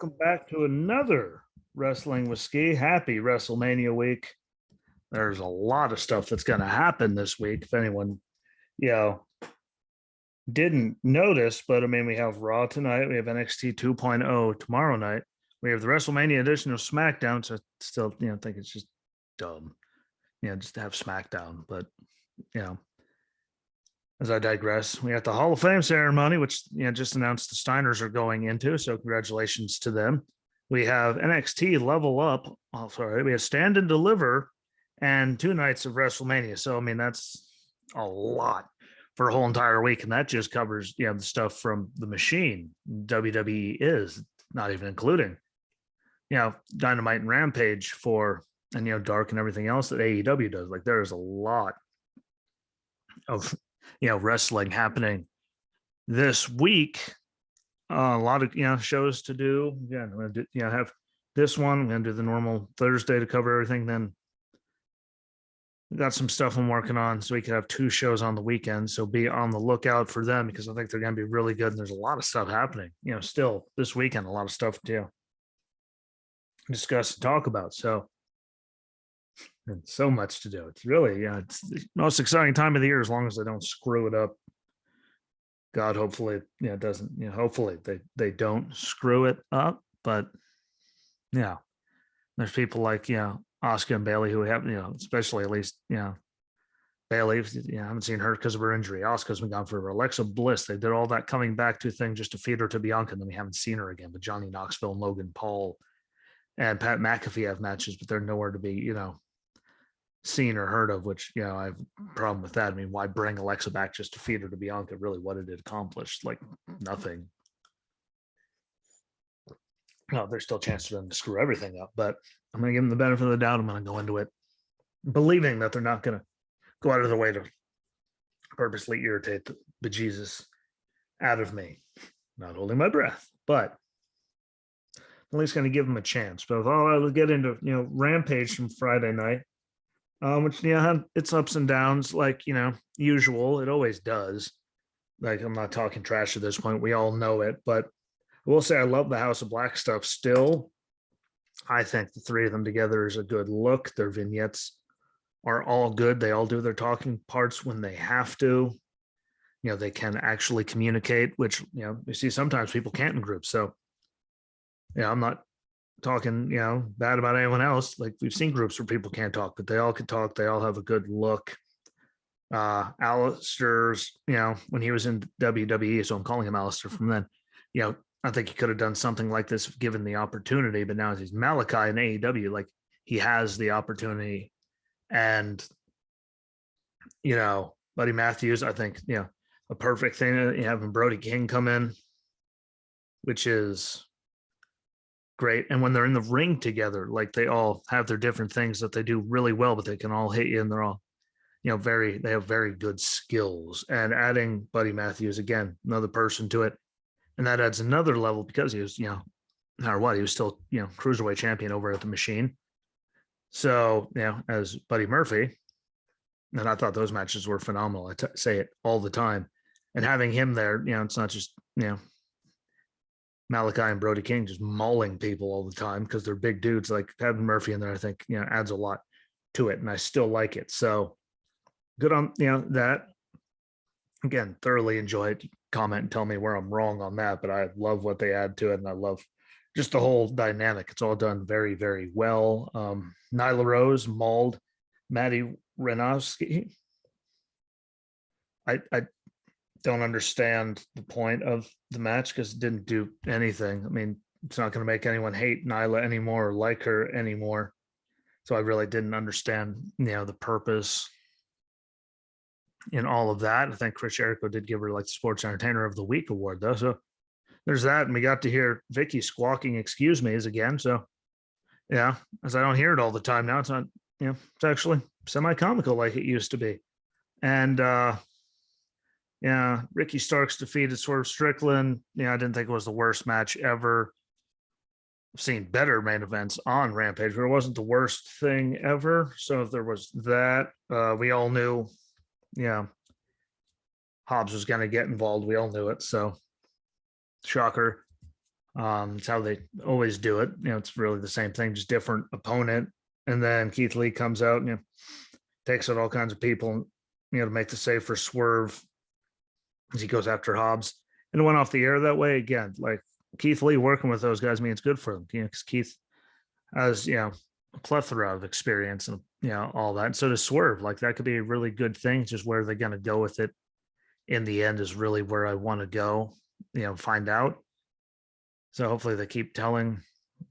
Welcome back to another Wrestling with Ski. Happy Wrestle Mania week. There's a lot of stuff that's going to happen this week. If anyone, you know, didn't notice, but I mean, we have Raw tonight. We have NXT 2.0 tomorrow night. We have the WrestleMania edition of SmackDown. So still, think it's just dumb, just to have SmackDown. But, as I digress, we have the Hall of Fame ceremony, which just announced the Steiners are going into. So congratulations to them. We have NXT Level Up. Oh, sorry, we have Stand and Deliver, and 2 nights of WrestleMania. So I mean, that's a lot for a whole entire week, and that just covers the stuff from the Machine. WWE is not even including Dynamite and Rampage and Dark and everything else that AEW does. Like there is a lot of wrestling happening this week. A lot of shows to do. Yeah, I'm gonna do, have this one. I'm gonna do the normal Thursday to cover everything. Then we got some stuff I'm working on, so we could have 2 shows on the weekend. So be on the lookout for them because I think they're gonna be really good. And there's a lot of stuff happening. Still this weekend, a lot of stuff to discuss and talk about. So. And so much to do. It's really, it's the most exciting time of the year as long as they don't screw it up. God, hopefully, it doesn't, hopefully they don't screw it up. But there's people like, Asuka and Bailey who have, especially at least, Bailey, I haven't seen her because of her injury. Asuka's been gone forever. Alexa Bliss, they did all that coming back to thing just to feed her to Bianca, and then we haven't seen her again. But Johnny Knoxville and Logan Paul and Pat McAfee have matches, but they're nowhere to be, seen or heard of, which I have a problem with that. I mean, why bring Alexa back just to feed her to Bianca? Really, what did it accomplish? Like nothing. No, there's still a chance for them to screw everything up, but I'm going to give them the benefit of the doubt. I'm going to go into it believing that they're not going to go out of their way to purposely irritate the bejesus out of me. Not holding my breath, but at least going to give them a chance. But I'll get into Rampage from Friday night. Which had its ups and downs, like usual. It always does. Like I'm not talking trash at this point. We all know it, but I will say I love the House of Black stuff still. I think the 3 of them together is a good look. Their vignettes are all good. They all do their talking parts when they have to. They can actually communicate, which you see sometimes people can't in groups. So I'm not talking bad about anyone else. Like we've seen groups where people can't talk, but they all can talk. They all have a good look. Alistair's when he was in WWE, so I'm calling him Alistair from then, I think he could have done something like this given the opportunity, but now he's Malachi in AEW, like he has the opportunity. And Buddy Matthews, I think a perfect thing, having Brody King come in, which is great. And when they're in the ring together, like they all have their different things that they do really well, but they can all hit you, and they're all they have very good skills. And adding Buddy Matthews, again, another person to it, and that adds another level because he was no matter what, he was still cruiserweight champion over at the Machine. So as Buddy Murphy, and I thought those matches were phenomenal. I say it all the time. And having him there, it's not just Malachi and Brody King just mauling people all the time because they're big dudes. Like having Murphy in there, I think adds a lot to it, and I still like it. So good on that. Again, thoroughly enjoy it. Comment and tell me where I'm wrong on that, but I love what they add to it, and I love just the whole dynamic. It's all done very, very well. Nyla Rose mauled Maddie Renowski. I don't understand the point of the match because it didn't do anything. I mean, it's not going to make anyone hate Nyla anymore or like her anymore. So I really didn't understand, the purpose in all of that. I think Chris Jericho did give her like the Sports Entertainer of the Week award though. So there's that. And we got to hear Vicky squawking "excuse me's" again. So as I don't hear it all the time now, it's not, it's actually semi-comical like it used to be. And Ricky Starks defeated Swerve Strickland. I didn't think it was the worst match ever. I've seen better main events on Rampage, but it wasn't the worst thing ever. So if there was that, we all knew, Hobbs was going to get involved. We all knew it. So shocker. It's how they always do it. It's really the same thing, just different opponent. And then Keith Lee comes out and takes out all kinds of people, to make the save for Swerve as he goes after Hobbs. And it went off the air that way again. Like Keith Lee working with those guys means good for them, because Keith has, a plethora of experience and, all that. And so does Swerve. Like that could be a really good thing. Just where they're going to go with it in the end is really where I want to go, find out. So hopefully they keep telling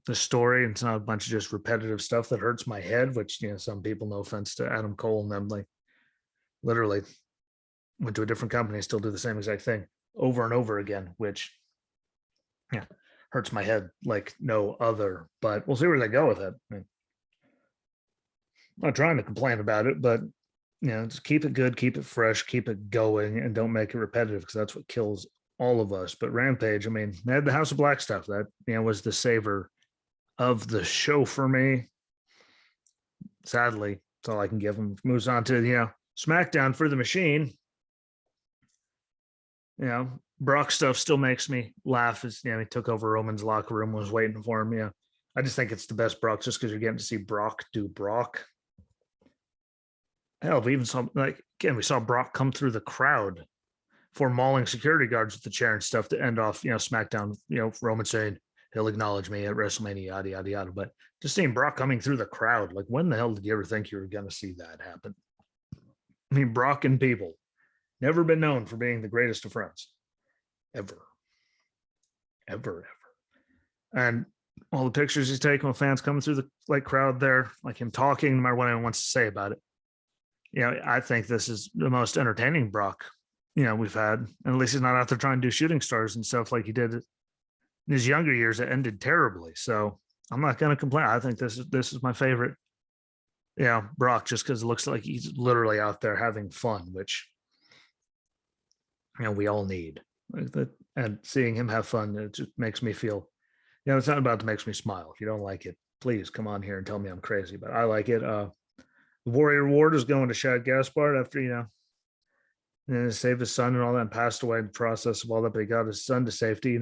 the story and it's not a bunch of just repetitive stuff that hurts my head, which, some people, no offense to Adam Cole and them, like literally went to a different company, still do the same exact thing over and over again, which hurts my head like no other. But we'll see where they go with it. I'm not trying to complain about it, but just keep it good, keep it fresh, keep it going, and don't make it repetitive, because that's what kills all of us. But Rampage, they had the House of Black stuff that was the saver of the show for me. Sadly, that's all I can give them. Moves on to SmackDown for the Machine. Brock stuff still makes me laugh. As he took over Roman's locker room, was waiting for him. I just think it's the best Brock, just because you're getting to see Brock do Brock. Hell, we even saw, we saw Brock come through the crowd for mauling security guards with the chair and stuff to end off, SmackDown. Roman saying he'll acknowledge me at Wrestle Mania, yada yada yada. But just seeing Brock coming through the crowd, like when the hell did you ever think you were going to see that happen? Brock and people never been known for being the greatest of friends, ever. And all the pictures he's taking with fans coming through the crowd there, like him talking, no matter what anyone wants to say about it. I think this is the most entertaining Brock, we've had. And at least he's not out there trying to do shooting stars and stuff like he did in his younger years. It ended terribly. So I'm not going to complain. I think this is my favorite, Brock, just because it looks like he's literally out there having fun, which, we all need. Like that, and seeing him have fun, it just makes me feel, it's not about to makes me smile. If you don't like it, please come on here and tell me I'm crazy, but I like it. Warrior Ward is going to Shad Gaspard after, saved his son and all that, and passed away in the process of all that, but he got his son to safety,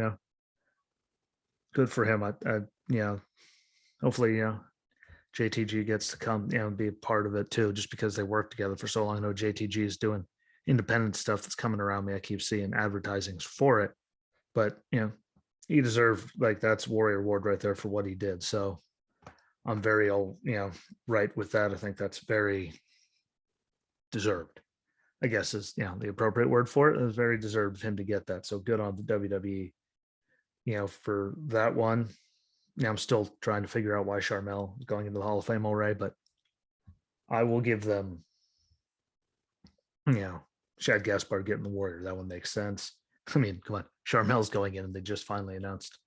good for him. Hopefully, JTG gets to come, and be a part of it too, just because they worked together for so long. I know JTG is doing independent stuff that's coming around me. I keep seeing advertisings for it, but, he deserved, that's Warrior Ward right there for what he did. So I'm very, right with that. I think that's very deserved, I guess is, the appropriate word for it. It was very deserved of him to get that. So good on the WWE, for that one. I'm still trying to figure out why Sharmell is going into the Hall of Fame already, but I will give them, Shad Gaspard getting the Warrior. That one makes sense. Come on. Sharmell's going in and they just finally announced.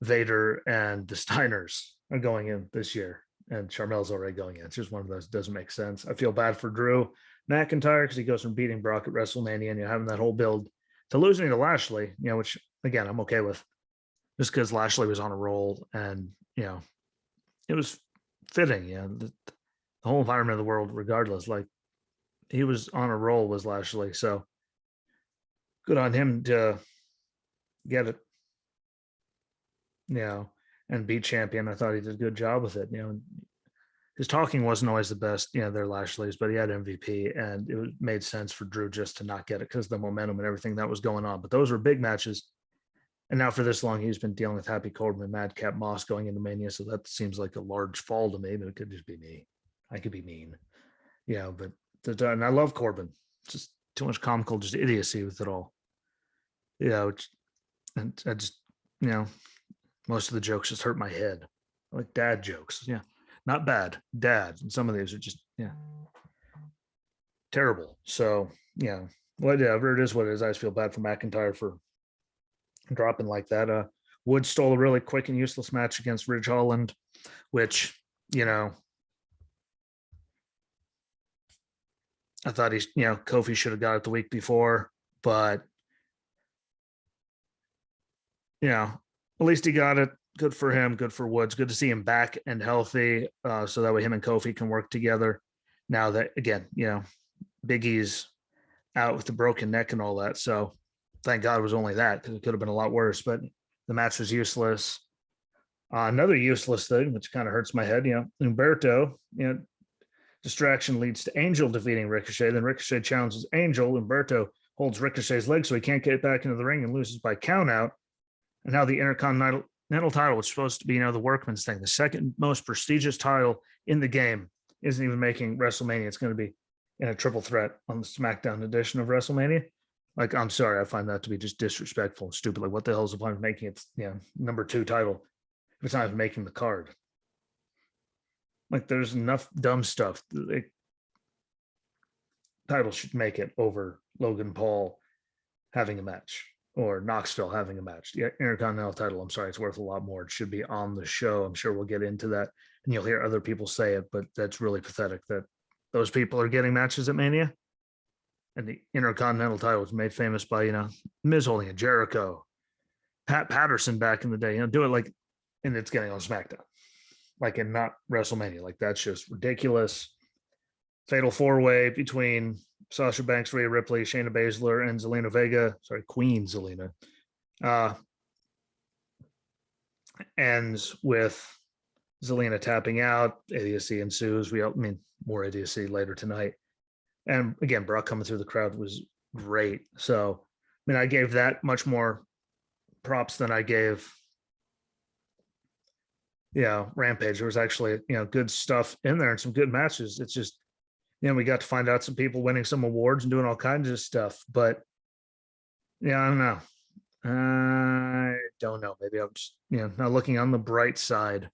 Vader and the Steiners are going in this year, and Sharmell's already going in. It's just one of those, doesn't make sense. I feel bad for Drew McIntyre because he goes from beating Brock at Wrestle Mania and having that whole build to losing to Lashley, which again, I'm okay with, just because Lashley was on a roll and, it was fitting. The whole environment of the world, regardless, like he was on a roll, was Lashley. So good on him to get it, and be champion. I thought he did a good job with it. His talking wasn't always the best, they're Lashley's, but he had MVP, and it made sense for Drew just to not get it because of the momentum and everything that was going on. But those were big matches. And now for this long, he's been dealing with Happy Corbin and Madcap Moss going into Mania. So that seems like a large fall to me, but it could just be me. I could be mean. But and I love Corbin. Just too much comical, just idiocy with it all. And I just, most of the jokes just hurt my head. Like dad jokes. Not bad. Dad. And some of these are just, terrible. So, whatever it is, what it is. I just feel bad for McIntyre for dropping like that. Woods stole a really quick and useless match against Ridge Holland, which, I thought Kofi should have got it the week before, but at least he got it. Good for him. Good for Woods. Good to see him back and healthy. So that way him and Kofi can work together. Now that, again, Big E's out with the broken neck and all that. So thank God it was only that, because it could have been a lot worse. But the match was useless. Another useless thing, which kind of hurts my head, Humberto, distraction leads to Angel defeating Ricochet. Then Ricochet challenges Angel. Humberto holds Ricochet's leg so he can't get back into the ring and loses by countout. And now the Intercontinental title, which is supposed to be, the workman's thing, the second most prestigious title in the game, isn't even making WrestleMania. It's going to be in a triple threat on the SmackDown edition of WrestleMania. Like, I'm sorry, I find that to be just disrespectful and stupid. Like, what the hell is the point of making it, number 2 title if it's not even making the card? Like, there's enough dumb stuff. Title should make it over Logan Paul having a match or Knoxville having a match. The Intercontinental title, I'm sorry, it's worth a lot more. It should be on the show. I'm sure we'll get into that, and you'll hear other people say it, but that's really pathetic that those people are getting matches at Mania. And the Intercontinental title was made famous by, Miz holding it, Jericho, Pat Patterson back in the day. Do it like, and it's getting on SmackDown, like, and not WrestleMania. Like, that's just ridiculous. Fatal 4-way between Sasha Banks, Rhea Ripley, Shayna Baszler, and Zelina Vega. Sorry, Queen Zelina. Ends with Zelina tapping out. Idiocy ensues. More idiocy later tonight. And again, Brock coming through the crowd was great. So, I gave that much more props than I gave, Rampage. There was actually, good stuff in there and some good matches. It's just, we got to find out some people winning some awards and doing all kinds of stuff. But, I don't know. I don't know. Maybe I'm just, not looking on the bright side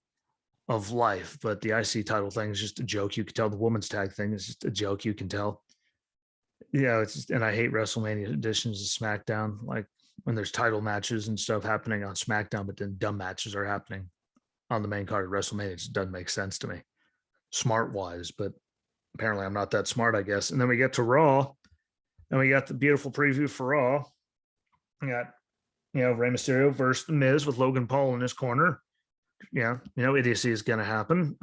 of life. But the IC title thing is just a joke. You can tell the women's tag thing is just a joke. You can tell. It's just, and I hate WrestleMania editions of SmackDown. Like, when there's title matches and stuff happening on SmackDown, but then dumb matches are happening on the main card of WrestleMania. It just doesn't make sense to me, smart wise. But apparently I'm not that smart, I guess. And then we get to Raw, and we got the beautiful preview for Raw. We got, Rey Mysterio versus The Miz with Logan Paul in his corner. Idiocy is going to happen.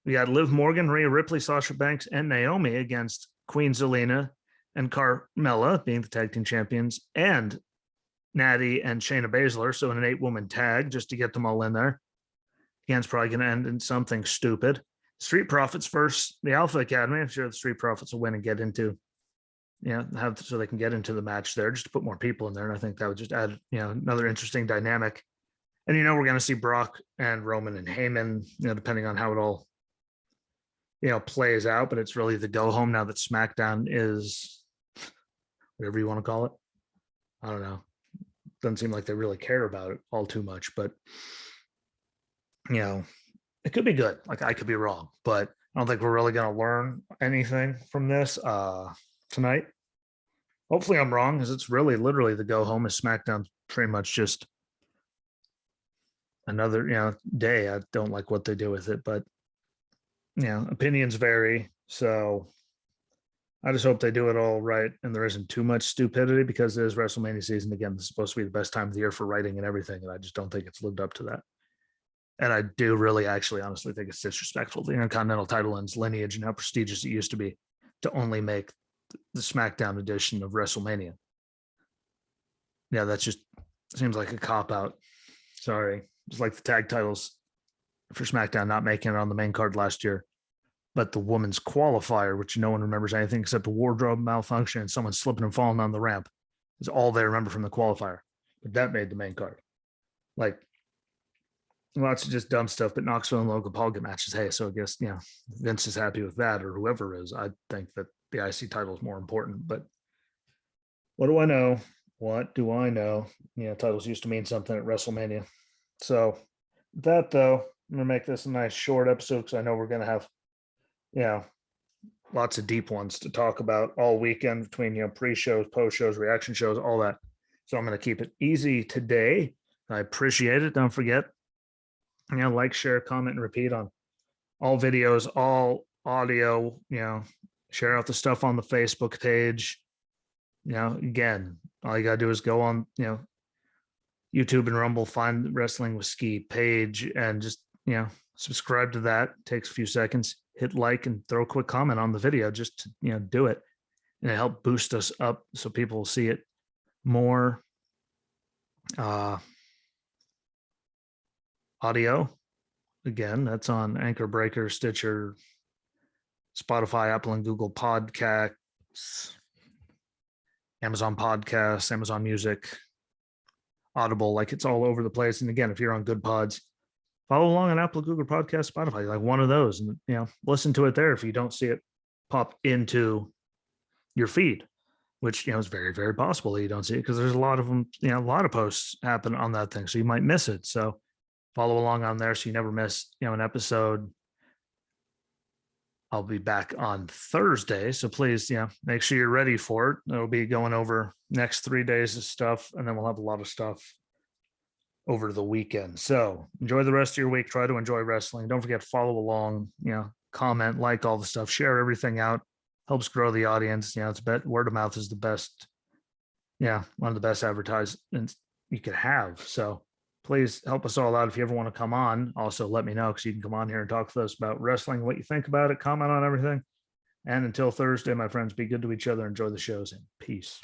We got Liv Morgan, Rhea Ripley, Sasha Banks, and Naomi against Queen Zelina and Carmella, being the tag team champions, and Natty and Shayna Baszler. So in an 8-woman tag, just to get them all in there. Again, it's probably going to end in something stupid. Street Profits versus the Alpha Academy. I'm sure the Street Profits will win and get into, so they can get into the match there, just to put more people in there. And I think that would just add, another interesting dynamic. And, we're going to see Brock and Roman and Heyman, depending on how it all, plays out. But it's really the go home now that SmackDown is, whatever you want to call it. I don't know. Doesn't seem like they really care about it all too much, but, it could be good. Like, I could be wrong, but I don't think we're really going to learn anything from this tonight. Hopefully I'm wrong, because it's really literally the go home is SmackDown pretty much just another, day. I don't like what they do with it, but, opinions vary. So I just hope they do it all right and there isn't too much stupidity, because it is WrestleMania season. Again, this is supposed to be the best time of the year for writing and everything, and I just don't think it's lived up to that. And I do really actually honestly think it's disrespectful to the Intercontinental title and its lineage and how prestigious it used to be to only make the SmackDown edition of WrestleMania. That just seems like a cop-out. Sorry. Just like the tag titles for SmackDown not making it on the main card last year. But the women's qualifier, which no one remembers anything except a wardrobe malfunction and someone slipping and falling on the ramp, is all they remember from the qualifier. But that made the main card. Like, lots of just dumb stuff, but Knoxville and Logan Paul get matches. Hey, so I guess, Vince is happy with that, or whoever is. I think that the IC title is more important, but what do I know? What do I know? Titles used to mean something at WrestleMania. So that, though, I'm going to make this a nice short episode, because I know we're going to have, lots of deep ones to talk about all weekend between, pre-shows, post-shows, reaction shows, all that. So I'm going to keep it easy today. I appreciate it. Don't forget, like, share, comment, and repeat on all videos, all audio, share out the stuff on the Facebook page. Again, all you got to do is go on, YouTube and Rumble, find the Wrestling with Ski page, and just, subscribe to that. It takes a few seconds. Hit like and throw a quick comment on the video just to, do it. And it help boost us up so people will see it more audio. Again, that's on Anchor, Breaker, Stitcher, Spotify, Apple and Google Podcasts, Amazon Podcasts, Amazon Music, Audible. Like, it's all over the place. And again, if you're on Good Pods, follow along on Apple, Google Podcasts, Spotify, like one of those, and listen to it there if you don't see it pop into your feed, which is very, very possible that you don't see it because there's a lot of them. A lot of posts happen on that thing, so you might miss it. So follow along on there so you never miss an episode. I'll be back on Thursday, so please make sure you're ready for it. It'll be going over next 3 days of stuff, and then we'll have a lot of stuff over the weekend. So enjoy the rest of your week. Try to enjoy wrestling. Don't forget to follow along, comment, like all the stuff, share everything out. Helps grow the audience. It's word of mouth is the best. One of the best advertisements you could have. So please help us all out. If you ever want to come on, also let me know, because you can come on here and talk to us about wrestling, what you think about it, comment on everything. And until Thursday, my friends, be good to each other. Enjoy the shows, and peace.